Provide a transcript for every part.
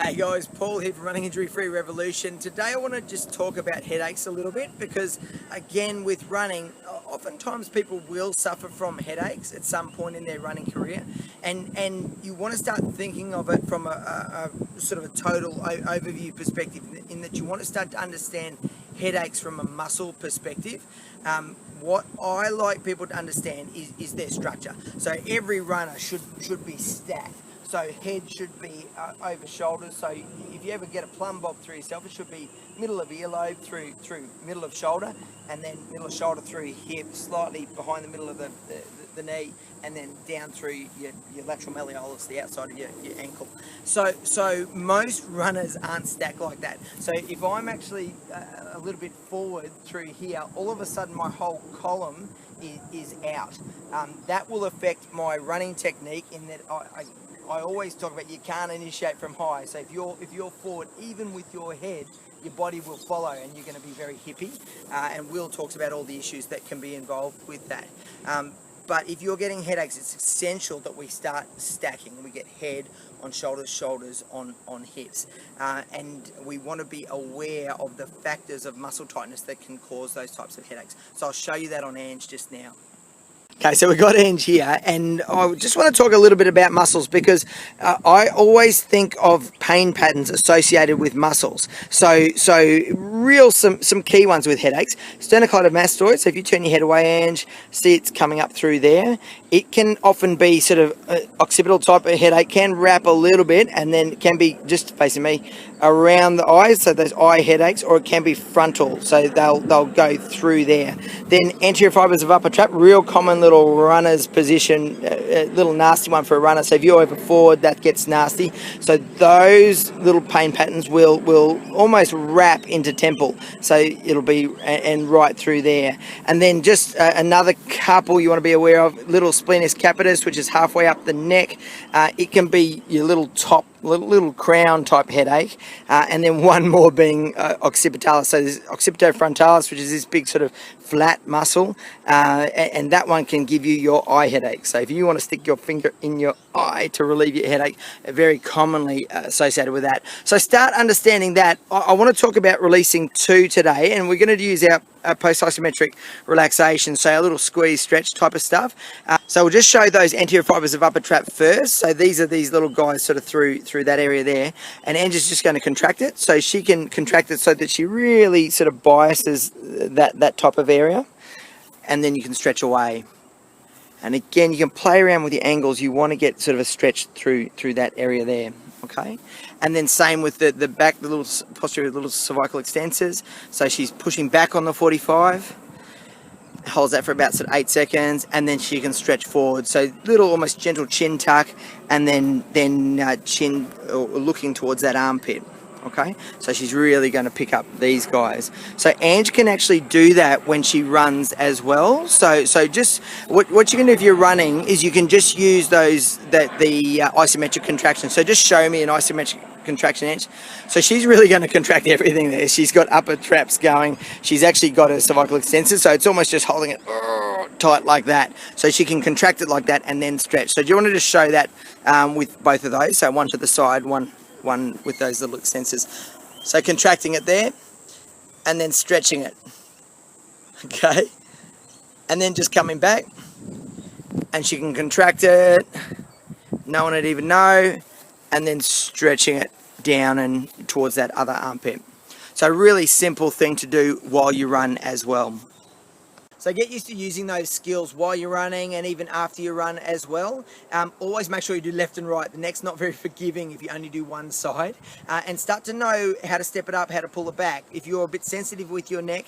Hey guys, Paul here from Running Injury Free Revolution. Today I want to just talk about headaches a little bit because again with running, oftentimes people will suffer from headaches at some point in their running career, and you want to start thinking of it from a sort of a total overview perspective, in that you want to start to understand headaches from a muscle perspective. What I like people to understand is their structure. So every runner should be stacked. So head should be over shoulders. So if you ever get a plumb bob through yourself, it should be middle of earlobe through middle of shoulder, and then middle of shoulder through hip, slightly behind the middle of the knee, and then down through your lateral malleolus, the outside of your ankle. So most runners aren't stacked like that. So if I'm actually a little bit forward through here, all of a sudden my whole column is out. That will affect my running technique in that I always talk about you can't initiate from high. So if you're forward, even with your head, your body will follow, and you're going to be very hippy. And Will talks about all the issues that can be involved with that. But if you're getting headaches, it's essential that we start stacking. We get head on shoulders, shoulders on hips. And we want to be aware of the factors of muscle tightness that can cause those types of headaches. So I'll show you that on Ange just now. Okay, so we've got Ange here, and I just want to talk a little bit about muscles because I always think of pain patterns associated with muscles. So some key ones with headaches. Sternocleidomastoid, so if you turn your head away, Ange, see it's coming up through there. It can often be sort of occipital type of headache, can wrap a little bit, and then it can be just facing me around the eyes, so those eye headaches, or it can be frontal, so they'll go through there. Then anterior fibers of upper trap, real common little runner's position, a little nasty one for a runner. So if you're over forward, that gets nasty. So those little pain patterns will almost wrap into temple, so it'll be and right through there. And then just another couple you want to be aware of, little splenius capitis, which is halfway up the neck. It can be your little little crown type headache, and then one more being occipitalis. So there's occipitofrontalis, which is this big sort of flat muscle, and that one can give you your eye headache. So if you want to stick your finger in your eye to relieve your headache, very commonly associated with that. So start understanding that. I want to talk about releasing 2 today, and we're going to use our post-isometric relaxation, so a little squeeze stretch type of stuff. So we'll just show those anterior fibers of upper trap first. So these are these little guys sort of through that area there, and Angie's just going to contract it, so she can contract it so that she really sort of biases that top of area, and then you can stretch away. And again, you can play around with your angles. You want to get sort of a stretch through that area there. Okay, and then same with the back, the little posterior little cervical extensors. So she's pushing back on the 45, holds that for about sort of 8 seconds, and then she can stretch forward. So little almost gentle chin tuck, and then chin looking towards that armpit. Okay, so she's really going to pick up these guys. So Ange can actually do that when she runs as well. So just what you can do if you're running is you can just use the isometric contraction. So just show me an isometric contraction, Ange. So she's really going to contract everything there. She's got upper traps going. She's actually got a cervical extensor, so it's almost just holding it tight like that. So she can contract it like that and then stretch. So do you want to just show that with both of those? So one to the side, one with those little extensors. So contracting it there and then stretching it. Okay, and then just coming back, and she can contract it, no one would even know, and then stretching it down and towards that other armpit. So a really simple thing to do while you run as well. So get used to using those skills while you're running and even after you run as well. Always make sure you do left and right. The neck's not very forgiving if you only do one side. And start to know how to step it up, how to pull it back. If you're a bit sensitive with your neck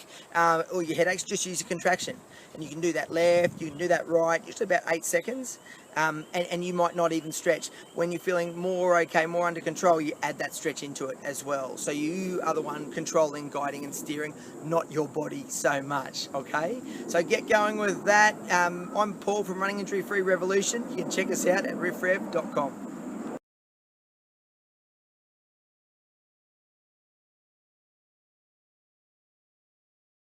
or your headaches, just use a contraction. And you can do that left, you can do that right, usually about 8 seconds. And you might not even stretch. When you're feeling more okay, more under control, you add that stretch into it as well. So you are the one controlling, guiding and steering, not your body so much, okay? So get going with that. I'm Paul from Running Injury Free Revolution. You can check us out at rifrev.com.